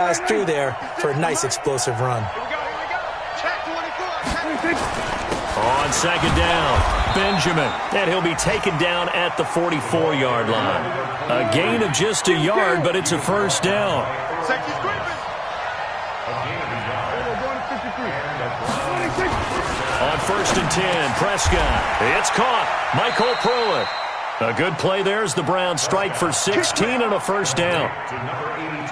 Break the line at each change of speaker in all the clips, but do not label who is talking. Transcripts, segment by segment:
Pass through there for a nice explosive run.
On second down, Benjamin. And he'll be taken down at the 44-yard line. A gain of just a yard, but it's a first down. On 1st and 10, Prescott. It's caught. Michael Pruitt. A good play there as the Browns strike for 16 and a first down.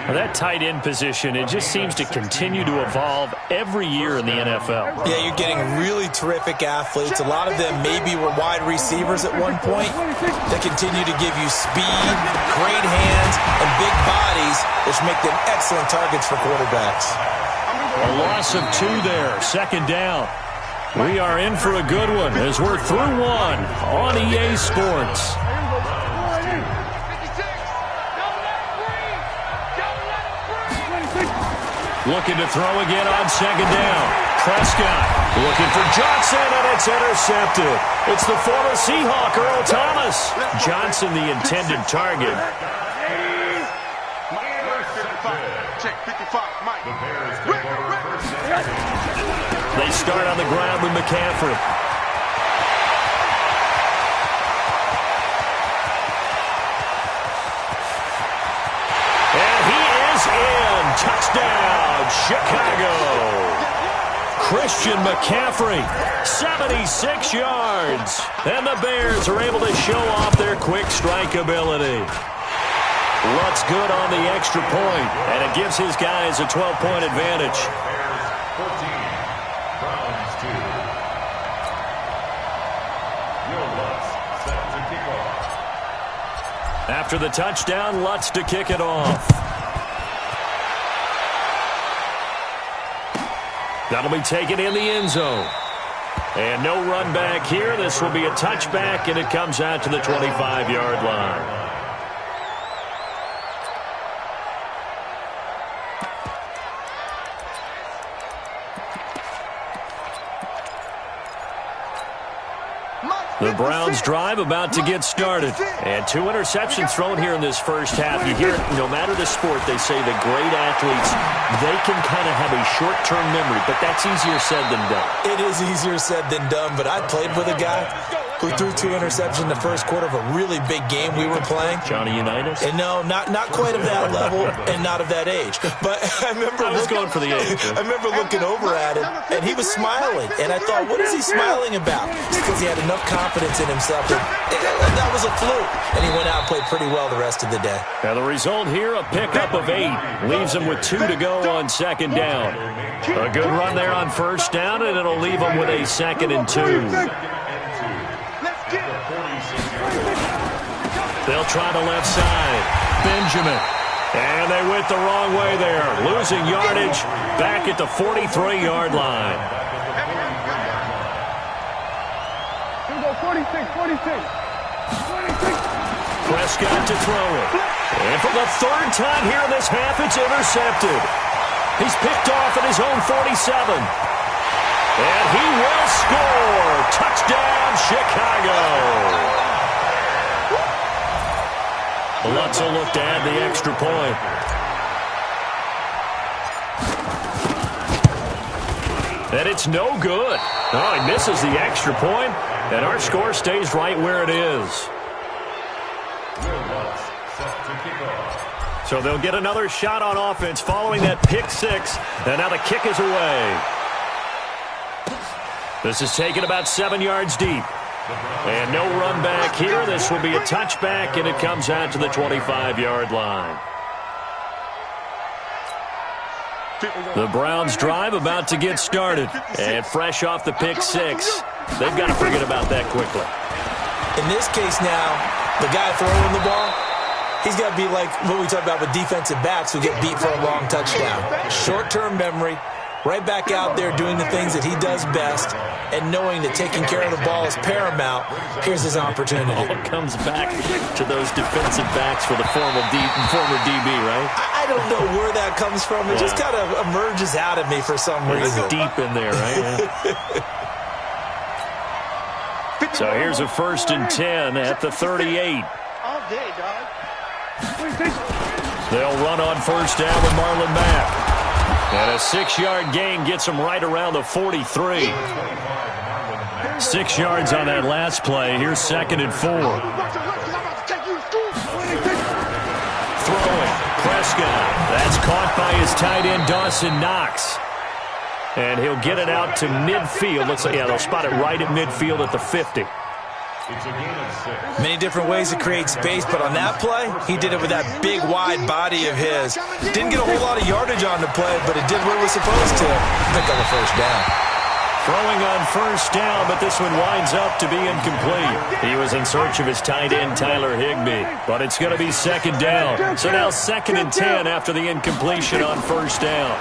Well, that tight end position, it just seems to continue to evolve every year in the NFL.
Yeah, you're getting really terrific athletes. A lot of them maybe were wide receivers at one point. They continue to give you speed, great hands, and big bodies, which make them excellent targets for quarterbacks.
A loss of 2 there, second down. We are in for a good one as we're through one on EA Sports. Looking to throw again on second down. Prescott looking for Johnson, and it's intercepted. It's the former Seahawk, Earl Thomas. Johnson, the intended target. They start on the ground with McCaffrey. And he is in. Touchdown, Chicago. Christian McCaffrey, 76 yards. And the Bears are able to show off their quick strike ability. Lutz good on the extra point, and it gives his guys a 12-point advantage. After the touchdown, Lutz to kick it off. That'll be taken in the end zone. And no run back here. This will be a touchback, and it comes out to the 25-yard line. The Browns drive about to get started. And 2 interceptions thrown here in this first half. You hear it, no matter the sport, they say the great athletes, they can kind of have a short-term memory, but that's easier said than done.
It is easier said than done, but I played with a guy who threw 2 interceptions in the first quarter of a really big game we were playing.
Johnny Unitas?
And no, not quite of that level and not of that age. But I remember
going for the age.
I remember looking over at him, and he was smiling. And I thought, what is he smiling about? It's because he had enough confidence in himself. That was a fluke. And he went out and played pretty well the rest of the day.
Now the result here, a pickup of 8. Leaves him with 2 to go on second down. A good run there on first down, and it'll leave him with a 2nd and 2. They'll try the left side. Benjamin. And they went the wrong way there. Losing yardage back at the 43-yard line.
46.
Prescott to throw it. And for the 3rd time here in this half, it's intercepted. He's picked off at his own 47. And he will score. Touchdown, Chicago. Lutz will look to add the extra point. And it's no good. Oh, he misses the extra point, and our score stays right where it is. So they'll get another shot on offense following that pick 6, and now the kick is away. This is taken about 7 yards deep. And no run back here. This will be a touchback, and it comes out to the 25-yard line. The Browns drive about to get started. And fresh off the pick 6, they've got to forget about that quickly.
In this case now, the guy throwing the ball, he's got to be like what we talk about with defensive backs who get beat for a long touchdown. Short-term memory, right back out there doing the things that he does best, and knowing that taking care of the ball is paramount. Here's his opportunity.
All comes back to those defensive backs for the former DB, right?
I don't know where that comes from. It just kind of emerges out of me for some reason.
It's deep in there, right? So here's a 1st and 10 at the 38.
All day, dog.
They'll run on first down with Marlon Mack. And a 6-yard gain gets them right around the 43. 6 yards on that last play. Here's 2nd and 4. Throwing. Prescott. That's caught by his tight end, Dawson Knox. And he'll get it out to midfield. Looks like, yeah, they'll spot it right at midfield at the 50.
Many different ways to create space, but on that play, he did it with that big, wide body of his. Didn't get a whole lot of yardage on the play, but it did what it was supposed to. Pick up a first down.
Throwing on first down, but this one winds up to be incomplete. He was in search of his tight end, Tyler Higbee, but it's going to be 2nd down. So now 2nd and 10 after the incompletion on first down.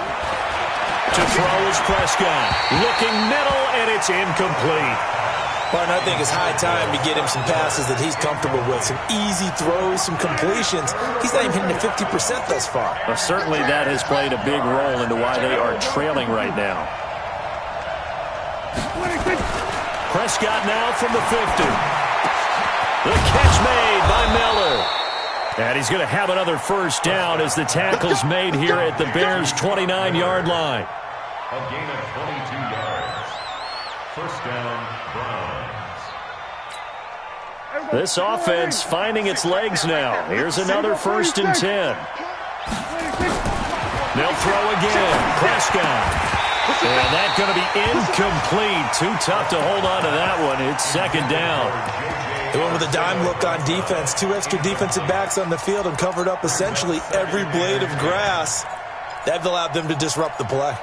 To throw is Prescott. Looking middle, and it's incomplete.
Martin, I think it's high time to get him some passes that he's comfortable with. Some easy throws, some completions. He's not even hitting the 50% thus far.
Well, certainly that has played a big role into why they are trailing right now. Prescott now from the 50. The catch made by Miller. And he's going to have another first down as the tackle's made here at the Bears' 29-yard line.
A gain of 22 yards. First down, Browns.
This offense finding its legs now. Here's another 1st and 10. They'll throw again. Prescott. And that's going to be incomplete. Too tough to hold on to that one. It's 2nd down.
They went with a dime look on defense. 2 extra defensive backs on the field and covered up essentially every blade of grass. That allowed them to disrupt the play.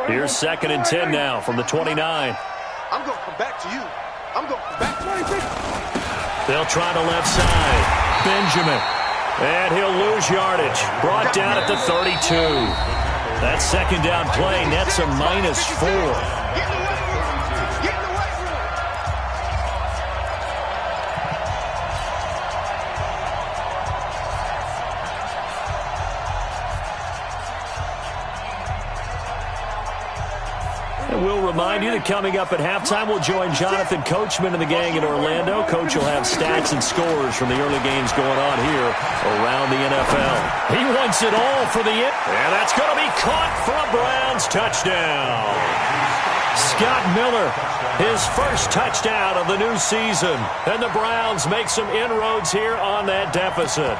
Here's 2nd and 10 now from the 29.
I'm going to come back to you. I'm going to come back to you.
They'll try the left side. Benjamin. And he'll lose yardage. Brought down at the 32. That 2nd down play nets a -4. We'll remind you that coming up at halftime, we'll join Jonathan Coachman and the gang in Orlando. Coach will have stats and scores from the early games going on here around the NFL. He wants it all for the end. And that's going to be caught for a Browns touchdown. Scott Miller, his first touchdown of the new season. And the Browns make some inroads here on that deficit.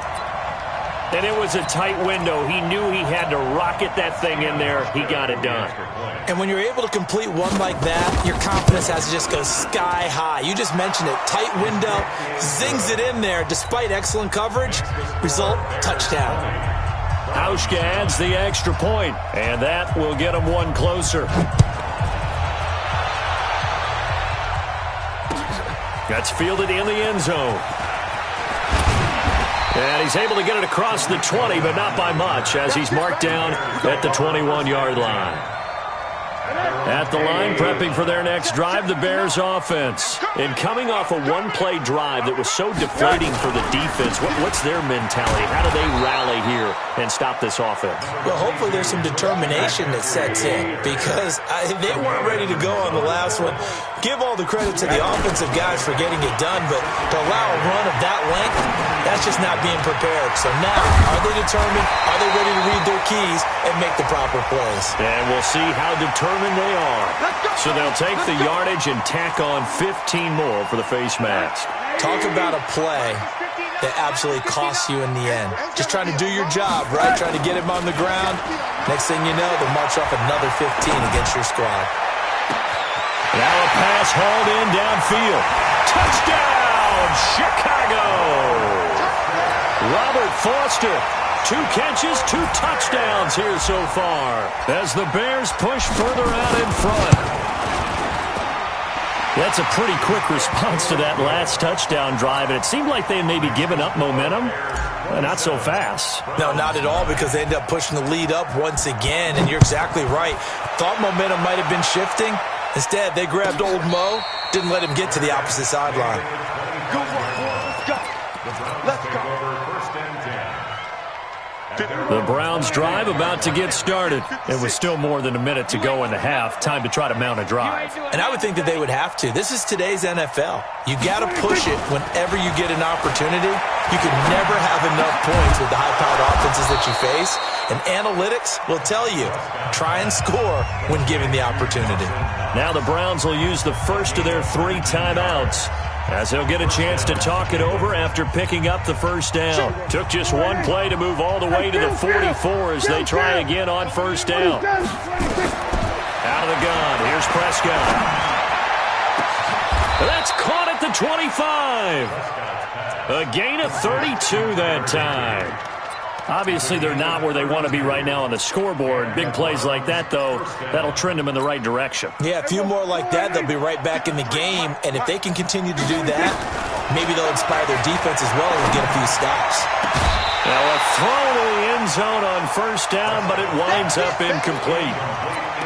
And it was a tight window. He knew he had to rocket that thing in there. He got it done.
And when you're able to complete one like that, your confidence has to just go sky high. You just mentioned it. Tight window, zings it in there despite excellent coverage. Result, touchdown.
Hauschka adds the extra point, and that will get him one closer. That's fielded in the end zone. And he's able to get it across the 20, but not by much, as he's marked down at the 21-yard line. At the line, prepping for their next drive, the Bears offense. And coming off a one-play drive that was so deflating for the defense, what's their mentality? How do they rally here and stop this offense?
Well, hopefully there's some determination that sets in, because they weren't ready to go on the last one. Give all the credit to the offensive guys for getting it done, but to allow a run of that length, that's just not being prepared. So now, are they determined? Are they ready to read their keys and make the proper plays?
And we'll see how determined they are. So they'll take the yardage and tack on 15 more for the face mask.
Talk about a play that absolutely costs you in the end. Just trying to do your job, right? Trying to get him on the ground. Next thing you know, they'll march off another 15 against your squad.
Now a pass hauled in downfield. Touchdown, Chicago! Robert Foster, 2 catches, 2 touchdowns here so far as the Bears push further out in front. That's a pretty quick response to that last touchdown drive, and it seemed like they may be giving up momentum. Not so fast.
No, not at all, because they end up pushing the lead up once again, and you're exactly right. Thought momentum might have been shifting. Instead, they grabbed old Mo, didn't let him get to the opposite sideline.
Go, let's go. Let's go.
The Browns drive about to get started. It was still more than a minute to go in the half. Time to try to mount a drive.
And I would think that they would have to. This is today's NFL. You got to push it whenever you get an opportunity. You can never have enough points with the high-powered offenses that you face. And analytics will tell you, try and score when given the opportunity.
Now the Browns will use the first of their 3 timeouts, as they'll get a chance to talk it over after picking up the first down. Took just one play to move all the way to the 44 as they try again on first down. Out of the gun, here's Prescott. That's caught at the 25. A gain of 32 that time. Obviously, they're not where they want to be right now on the scoreboard. Big plays like that, though, that'll trend them in the right direction.
Yeah, a few more like that, they'll be right back in the game. And if they can continue to do that, maybe they'll inspire their defense as well and get a few stops.
Now a throw to the end zone on first down, but it winds up incomplete.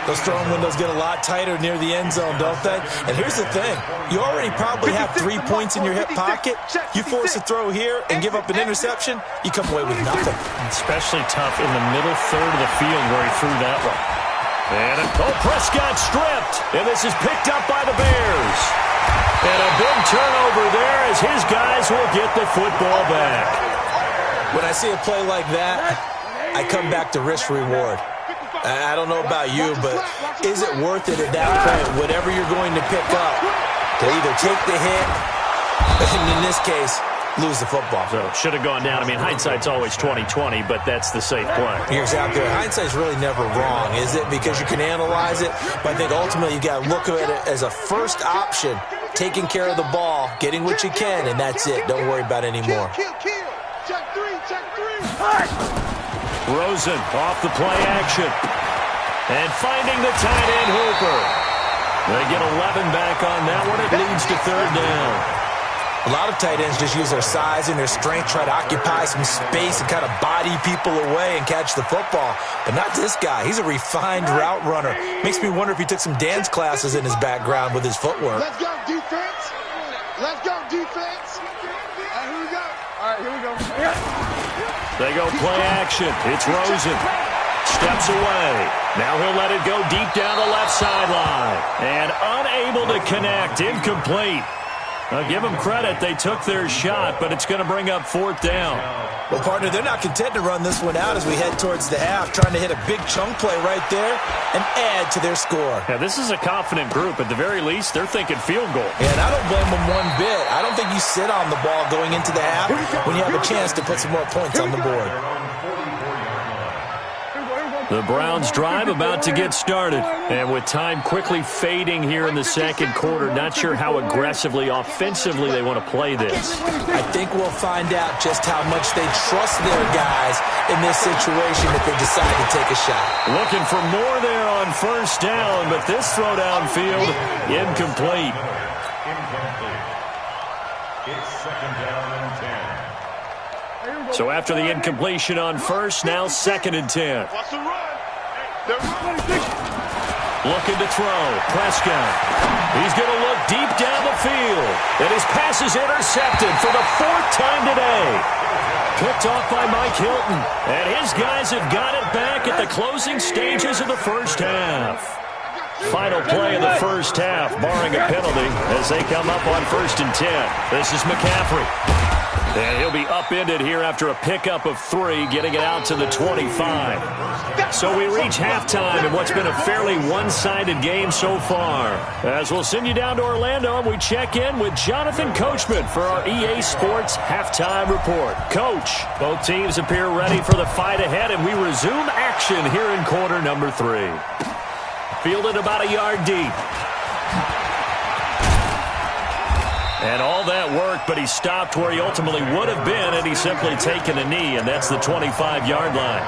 Those throwing windows get a lot tighter near the end zone, don't they? And here's the thing. You already probably have 3 points in your hip pocket. You force a throw here and give up an interception, you come away with nothing.
Especially tough in the middle third of the field where he threw that one. And Prescott stripped. And this is picked up by the Bears. And a big turnover there as his guys will get the football back.
When I see a play like that, I come back to risk-reward. I don't know about you, but is it worth it at that point, whatever you're going to pick up, to either take the hit, and in this case, lose the football?
So should have gone down. I mean, hindsight's always 20/20, but that's the safe play.
You're exactly right. Hindsight's really never wrong, is it? Because you can analyze it, but I think ultimately you got to look at it as a first option, taking care of the ball, getting what you can, and that's it. Don't worry about it anymore.
Check three.
Rosen off the play action. And finding the tight end Hooper. They get 11 back on that one. It leads to third down.
A lot of tight ends just use their size and their strength, try to occupy some space and kind of body people away and catch the football. But not this guy. He's a refined route runner. Makes me wonder if he took some dance classes in his background with his footwork.
Let's go, defense. Let's go, defense. Here we go. All right, here we go.
They go play action. It's Rosen. Steps away. Now he'll let it go deep down the left sideline. And unable to connect. Incomplete. I'll give them credit. They took their shot, but it's going to bring up fourth down.
Well, partner, they're not content to run this one out as we head towards the half, trying to hit a big chunk play right there and add to their score.
Yeah, this is a confident group. At the very least, they're thinking field goal.
And I don't blame them one bit. I don't think you sit on the ball going into the half when you have a chance to put some more points on the board.
The Browns drive about to get started. And with time quickly fading here in the second quarter, not sure how aggressively, offensively they want to play this.
I think we'll find out just how much they trust their guys in this situation if they decide to take a shot.
Looking for more there on first down, but this throw downfield, incomplete.
It's second down and 10.
So after the incompletion on first, now second and 10.
Watch the run. They're running.
Looking to throw. Prescott. He's going to look deep down the field. And his pass is intercepted for the 4th time today. Picked off by Mike Hilton. And his guys have got it back at the closing stages of the first half. Final play of the first half, barring a penalty, as they come up on 1st and 10. This is McCaffrey. And he'll be upended here after a pickup of 3, getting it out to the 25. So we reach halftime in what's been a fairly one-sided game so far. As we'll send you down to Orlando, and we check in with Jonathan Coachman for our EA Sports Halftime Report. Coach, both teams appear ready for the fight ahead, and we resume action here in quarter number 3. Fielded about a yard deep. And all that work, but he stopped where he ultimately would have been had he simply taken a knee, and that's the 25-yard line.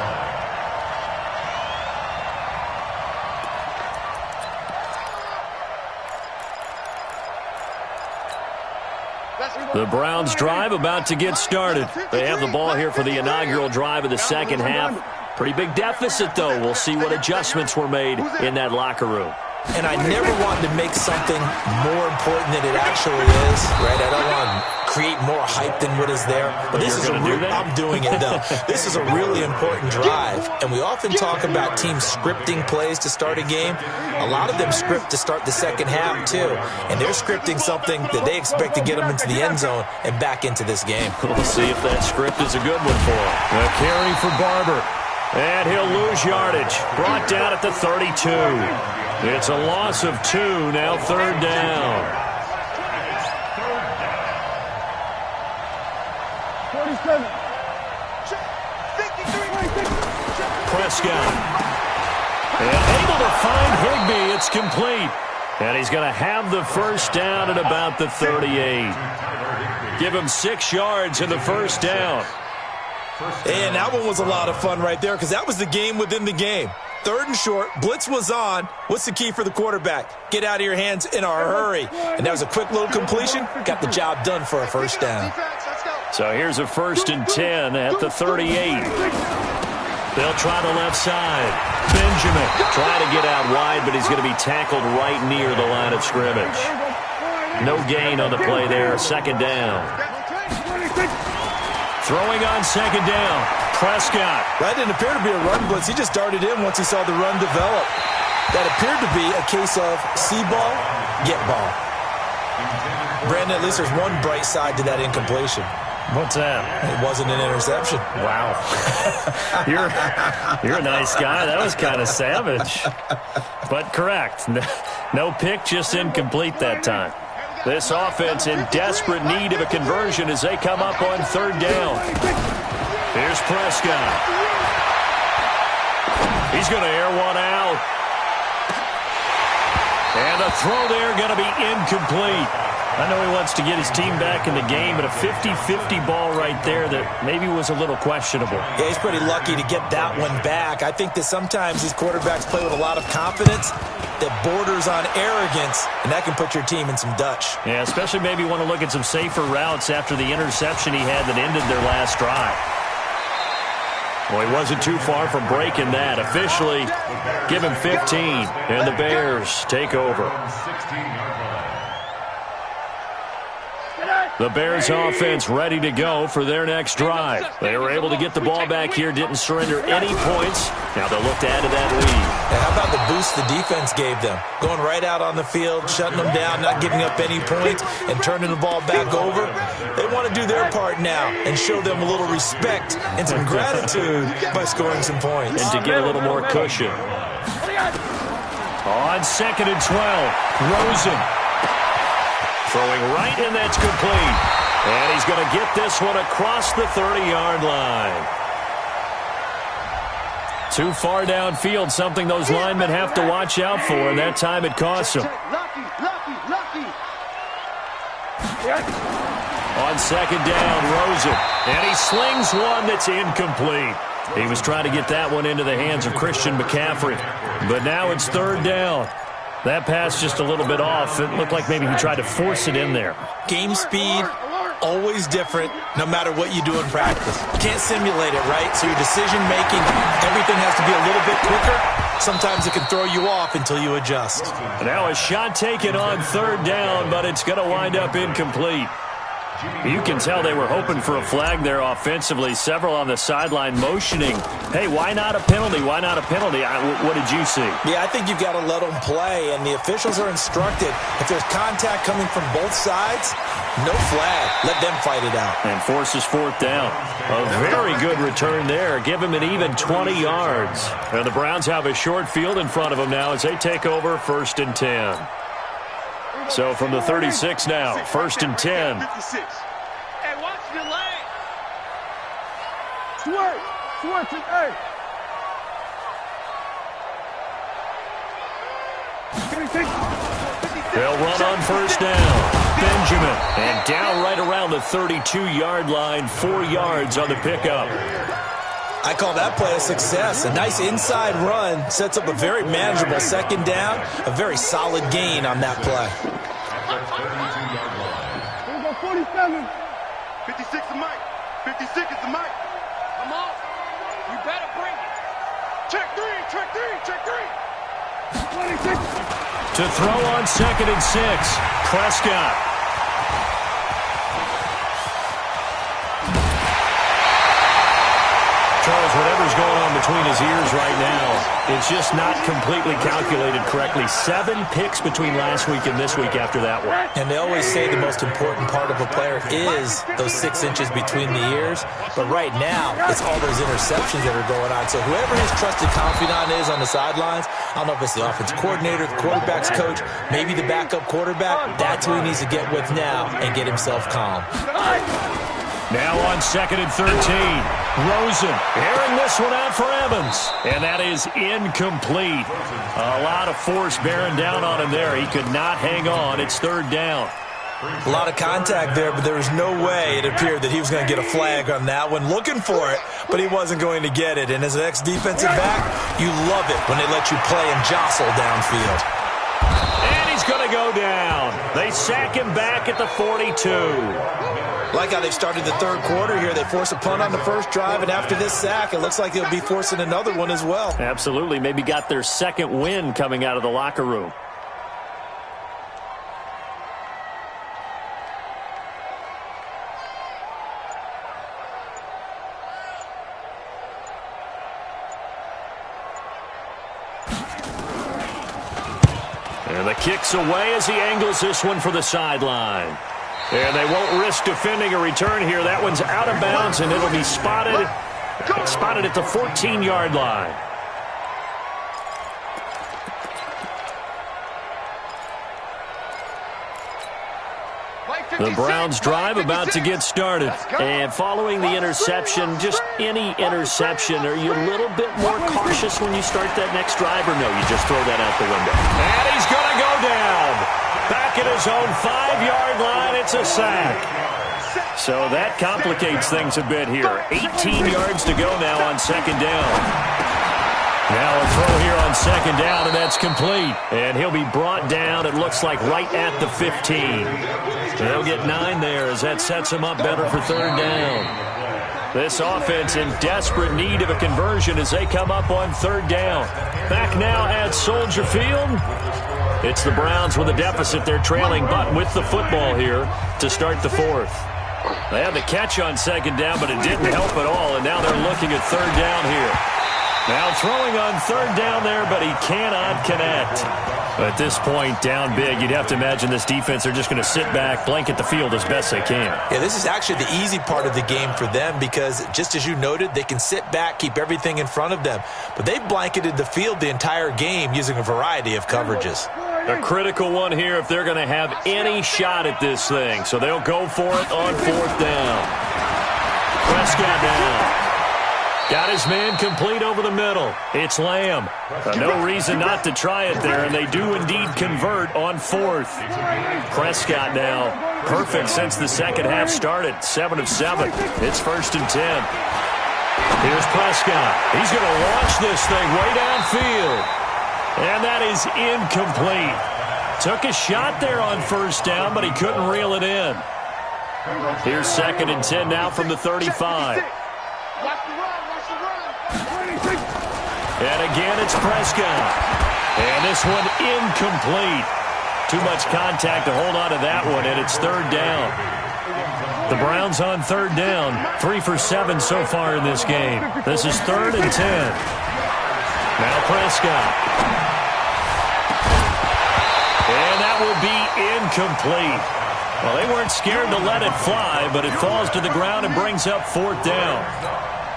The Browns drive about to get started. They have the ball here for the inaugural drive of the second half. Pretty big deficit, though. We'll see what adjustments were made in that locker room.
And I never want to make something more important than it actually is, right? I don't want to create more hype than what is there. But this is I'm doing it, though. This is a really important drive, and we often talk about teams scripting plays to start a game. A lot of them script to start the second half, too, and they're scripting something that they expect to get them into the end zone and back into this game.
We'll see if that script is a good one for him. A carry for Barber, and he'll lose yardage. Brought down at the 32. It's a loss of 2, now third down.
47.
Prescott. And able to find Higbee. It's complete. And he's going to have the first down at about the 38. Give him 6 yards in the first down.
And that one was a lot of fun right there because that was the game within the game. Third and short, blitz was on. What's the key for the quarterback? Get out of your hands in a hurry. And that was a quick little completion. Got the job done for a first down.
So here's a 1st and 10 at the 38. They'll try the left side. Benjamin trying to get out wide, but he's going to be tackled right near the line of scrimmage. No gain on the play there. Second down. Throwing on second down. Prescott.
That didn't appear to be a run blitz. He just darted in once he saw the run develop. That appeared to be a case of see ball, get ball. Brandon, at least there's one bright side to that incompletion.
What's that?
It wasn't an interception.
Wow. You're a nice guy. That was kind of savage. But correct. No pick, just incomplete that time. This offense in desperate need of a conversion as they come up on third down. Here's Prescott. He's going to air one out. And the throw there going to be incomplete. I know he wants to get his team back in the game, but a 50-50 ball right there that maybe was a little questionable.
Yeah, he's pretty lucky to get that one back. I think that sometimes these quarterbacks play with a lot of confidence that borders on arrogance, and that can put your team in some Dutch.
Yeah, especially maybe want to look at some safer routes after the interception he had that ended their last drive. Well, he wasn't too far from breaking that. Officially, give him 15, and the Bears take over. The Bears offense ready to go for their next drive. They were able to get the ball back here, didn't surrender any points. Now they'll look to add to that lead.
And how about the boost the defense gave them? Going right out on the field, shutting them down, not giving up any points, and turning the ball back over. They want to do their part now and show them a little respect and some gratitude by scoring some points.
And to get a little more cushion. On 2nd and 12, Rosen. Throwing right, and that's complete. And he's going to get this one across the 30-yard line. Too far downfield, something those linemen have to watch out for, and that time it costs them. On second down, Rosen. And he slings one that's incomplete. He was trying to get that one into the hands of Christian McCaffrey. But now it's third down. That pass just a little bit off. It looked like maybe he tried to force it in there.
Game speed, always different, no matter what you do in practice. You can't simulate it, right? So your decision-making, everything has to be a little bit quicker. Sometimes it can throw you off until you adjust.
Now a shot taken on third down, but it's going to wind up incomplete. You can tell they were hoping for a flag there offensively. Several on the sideline motioning, hey, why not a penalty? Why not a penalty? What did you see?
Yeah, I think you've got to let them play, and the officials are instructed. If there's contact coming from both sides, no flag. Let them fight it out.
And forces fourth down. A very good return there. Give him an even 20 yards. And the Browns have a short field in front of them now as they take over 1st and 10. So from the 36 now, 1st and 10.
Hey, watch your lane. Switch it, hey.
They'll run on first down. Benjamin. And down right around the 32-yard line, 4 yards on the pickup.
I call that play a success. A nice inside run sets up a very manageable second down, a very solid gain on that play.
47. 56 is Mike. 56 is the Mike. Come on. You better bring it. Check three, check three, check three. 26.
To throw on 2nd and 6, Prescott. between his ears right now. It's just not completely calculated correctly. 7 picks between last week and this week after that one.
And they always say the most important part of a player is those 6 inches between the ears. But right now, it's all those interceptions that are going on. So whoever his trusted confidant is on the sidelines, I don't know if it's the offense coordinator, the quarterback's coach, maybe the backup quarterback, that's who he needs to get with now and get himself calm.
Now on 2nd and 13. Rosen airing this one out for Evans. And that is incomplete. A lot of force bearing down on him there. He could not hang on. It's 3rd down.
A lot of contact there, but there was no way it appeared that he was going to get a flag on that one. Looking for it, but he wasn't going to get it. And as an ex-defensive back, you love it when they let you play and jostle downfield.
And he's going to go down. They sack him back at the 42.
Like how they've started the 3rd quarter here. They force a punt on the first drive, and after this sack, it looks like they'll be forcing another one as well.
Absolutely. Maybe got their 2nd win coming out of the locker room. And the kick's away as he angles this one for the sideline. And they won't risk defending a return here. That one's out of bounds, and it'll be spotted at the 14-yard line. The Browns drive about to get started. And following the interception, just any interception, are you a little bit more cautious when you start that next drive, or no, you just throw that out the window? And he's going to go down. Back at his own 5-yard line, it's a sack. So that complicates things a bit here. 18 yards to go now on 2nd down. Now a throw here on 2nd down, and that's complete. And he'll be brought down, it looks like, right at the 15. They'll get 9 there as that sets them up better for 3rd down. This offense in desperate need of a conversion as they come up on 3rd down. Back now at Soldier Field. It's the Browns with a deficit. They're trailing, but with the football here to start the 4th. They had the catch on 2nd down, but it didn't help at all, and now they're looking at 3rd down here. Now throwing on 3rd down there, but he cannot connect. At this point, down big, you'd have to imagine this defense are just going to sit back, blanket the field as best they can.
Yeah, this is actually the easy part of the game for them because, just as you noted, they can sit back, keep everything in front of them. But they've blanketed the field the entire game using a variety of coverages.
A critical one here if they're going to have any shot at this thing. So they'll go for it on 4th down. Prescott now. Got his man complete over the middle. It's Lamb. No reason not to try it there, and they do indeed convert on 4th. Prescott now, perfect since the 2nd half started. 7 of 7. It's 1st and 10. Here's Prescott. He's going to launch this thing way downfield. And that is incomplete. Took a shot there on 1st down, but he couldn't reel it in. Here's 2nd and 10 now from the 35. And again, it's Prescott. And this one incomplete. Too much contact to hold on to that one, and it's 3rd down. The Browns on 3rd down. 3 for 7 so far in this game. This is 3rd and 10. Now Prescott. And that will be incomplete. Well, they weren't scared to let it fly, but it falls to the ground and brings up 4th down.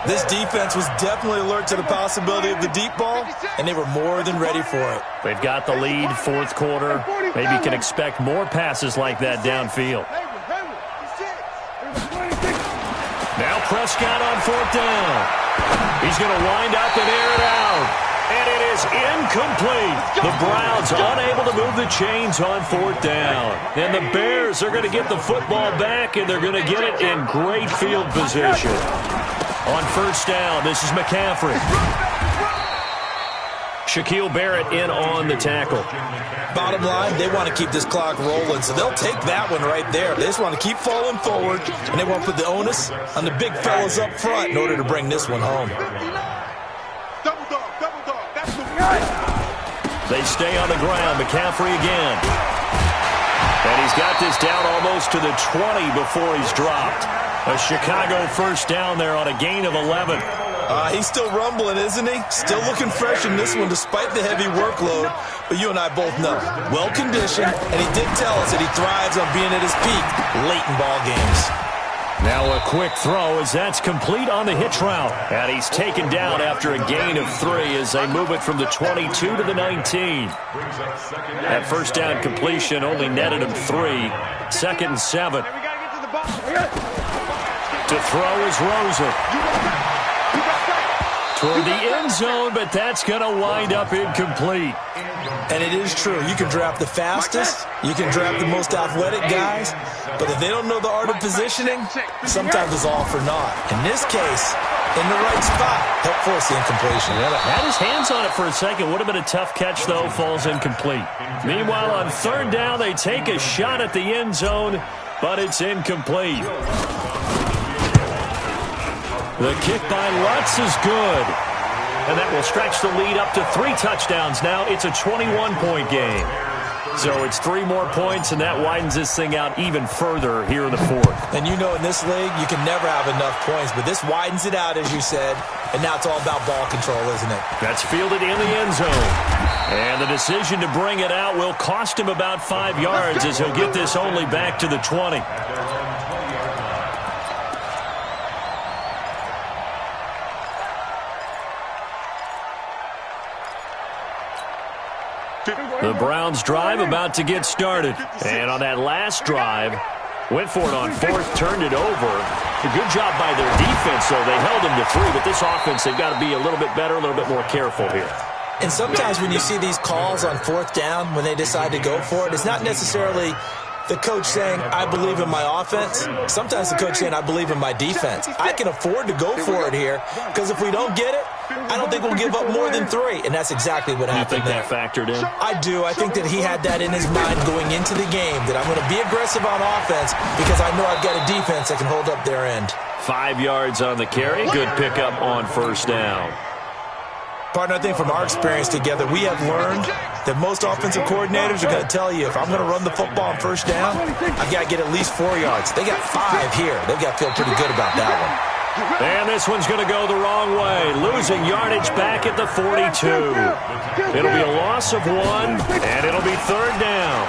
This defense was definitely alert to the possibility of the deep ball, and they were more than ready for it.
They've got the lead, 4th quarter. Maybe can expect more passes like that downfield. Now Prescott on 4th down. He's going to wind up and air it out. And it is incomplete. The Browns unable to move the chains on 4th down. And the Bears are going to get the football back, and they're going to get it in great field position. On 1st down, this is McCaffrey. Shaquille Barrett in on the tackle.
Bottom line, they want to keep this clock rolling, so they'll take that one right there. They just want to keep falling forward, and they want to put the onus on the big fellas up front in order to bring this one home.
They stay on the ground. McCaffrey again. And he's got this down almost to the 20 before he's dropped. A Chicago 1st down there on a gain of 11.
He's still rumbling, isn't he? Still looking fresh in this one despite the heavy workload. But you and I both know, well-conditioned, and he did tell us that he thrives on being at his peak late in ball games.
Now a quick throw as that's complete on the hitch route. And he's taken down after a gain of 3 as they move it from the 22 to the 19. That first down completion only netted him 3. 2nd and 7. To throw is Rosa. Toward the end zone, but that's going to wind up incomplete.
And it is true. You can draft the fastest. You can draft the most athletic guys. But if they don't know the art of positioning, sometimes it's all for naught. In this case, in the right spot, help force the incompletion.
Yeah, had his hands on it for a second. Would have been a tough catch, though. Falls incomplete. Meanwhile, on 3rd down, they take a shot at the end zone, but it's incomplete. The kick by Lutz is good. And that will stretch the lead up to 3 touchdowns now. It's a 21-point game. So it's 3 more points, and that widens this thing out even further here in the 4th.
And you know in this league, you can never have enough points, but this widens it out, as you said, and now it's all about ball control, isn't it?
That's fielded in the end zone. And the decision to bring it out will cost him about 5 yards as he'll get this only back to the 20. The Browns drive about to get started. And on that last drive, went for it on 4th, turned it over. A good job by their defense, though. They held them to 3, but this offense, they've got to be a little bit better, a little bit more careful here.
And sometimes when you see these calls on 4th down, when they decide to go for it, it's not necessarily the coach saying, I believe in my offense. Sometimes the coach saying, I believe in my defense. I can afford to go for it here because if we don't get it, I don't think we'll give up more than 3. And that's exactly what happened there.
You think that factored in?
I do. I think that he had that in his mind going into the game, that I'm going to be aggressive on offense because I know I've got a defense that can hold up their end.
5 yards on the carry. Good pickup on 1st down.
Partner, I think from our experience together, we have learned that most offensive coordinators are going to tell you, if I'm going to run the football on 1st down, I've got to get at least 4 yards. They got 5 here. They've got to feel pretty good about that one.
And this one's going to go the wrong way. Losing yardage back at the 42. It'll be a loss of 1, and it'll be 3rd down.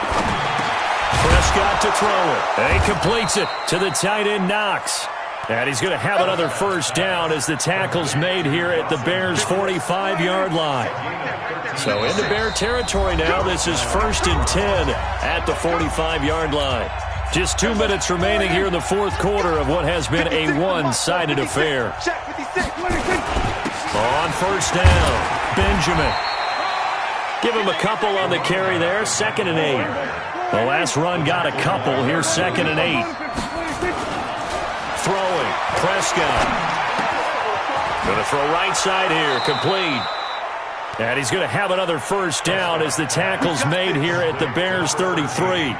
Prescott to throw it. And he completes it to the tight end, Knox. And he's going to have another 1st down as the tackle's made here at the Bears' 45-yard line. So into Bear territory now. This is 1st and 10 at the 45-yard line. Just 2 minutes remaining here in the 4th quarter of what has been a one-sided affair. On 1st down, Benjamin. Give him a couple on the carry there. 2nd and 8. The last run got a couple. Here's 2nd and 8. Throwing, Prescott. Going to throw right side here, complete. And he's going to have another 1st down as the tackle's made here at the Bears' 33.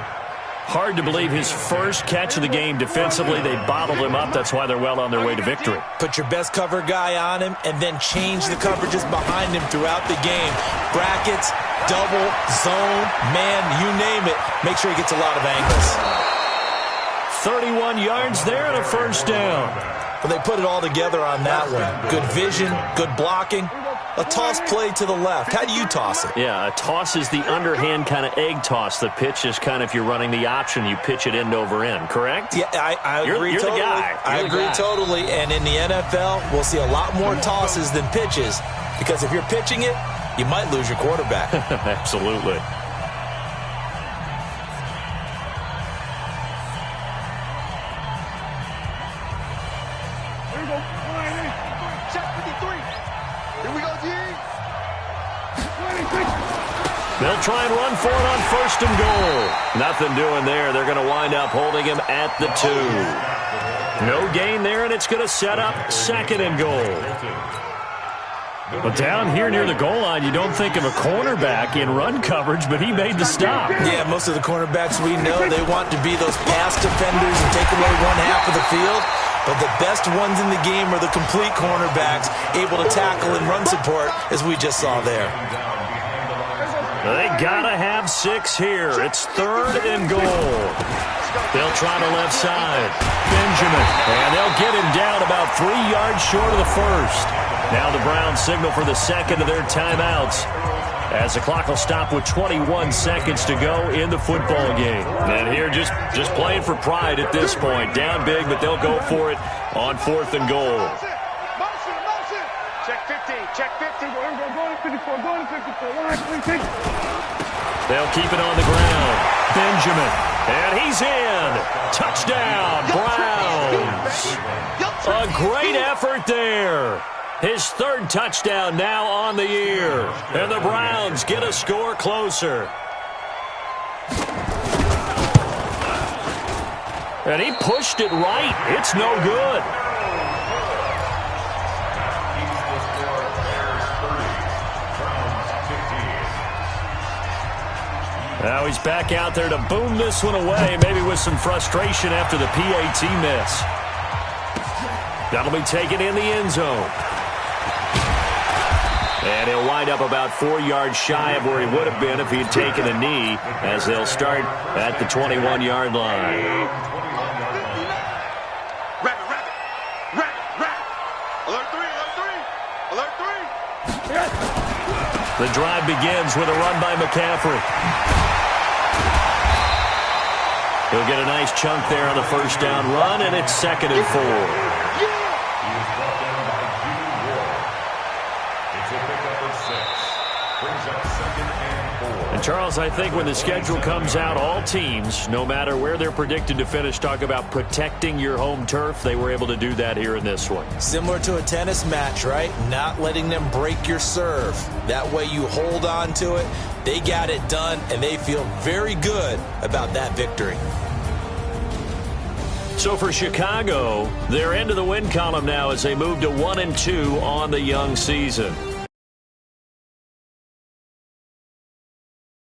Hard to believe his first catch of the game defensively. They bottled him up. That's why they're well on their way to victory.
Put your best cover guy on him and then change the coverages behind him throughout the game. Brackets, double, zone, man, you name it. Make sure he gets a lot of angles.
31 yards there and a 1st down.
Well, they put it all together on that one. Good vision, good blocking. A toss play to the left. How do you toss it?
Yeah, a toss is the underhand kind of egg toss. The pitch is kind of, if you're running the option, you pitch it end over end, correct?
Yeah, I agree
you're
totally.
The guy.
I agree totally. And in the NFL, we'll see a lot more tosses than pitches because if you're pitching it, you might lose your quarterback.
Absolutely. They'll try and run for it on 1st and goal. Nothing doing there. They're going to wind up holding him at the 2. No gain there, and it's going to set up 2nd and goal. But down here near the goal line, you don't think of a cornerback in run coverage, but he made the stop.
Yeah, most of the cornerbacks we know, they want to be those pass defenders and take away one half of the field. But the best ones in the game are the complete cornerbacks, able to tackle and run support, as we just saw there.
They gotta have 6 here. It's 3rd and goal. They'll try the left side. Benjamin. And they'll get him down about 3 yards short of the first. Now the Browns signal for the second of their timeouts, as the clock will stop with 21 seconds to go in the football game. And here just playing for pride at this point. Down big, but they'll go for it on 4th and goal.
Motion. Check 50. Check 50. Go to 54. Go to 54.
They'll keep it on the ground. Benjamin. And he's in. Touchdown, Browns. A great effort there. His 3rd touchdown now on the year. And the Browns get a score closer. And he pushed it right. It's no good. Now he's back out there to boom this one away, maybe with some frustration after the PAT miss. That'll be taken in the end zone. And he'll wind up about 4 yards shy of where he would have been if he had taken a knee, as they'll start at the 21-yard line.
Alert 3.
The drive begins with a run by McCaffrey. He'll get a nice chunk there on the first down run, and it's 2nd and 4. And Charles, I think when the schedule comes out, all teams, no matter where they're predicted to finish, talk about protecting your home turf. They were able to do that here in this one.
Similar to a tennis match, right? Not letting them break your serve. That way you hold on to it. They got it done, and they feel very good about that victory.
So for Chicago, they're into the win column now as they move to 1-2 on the young season.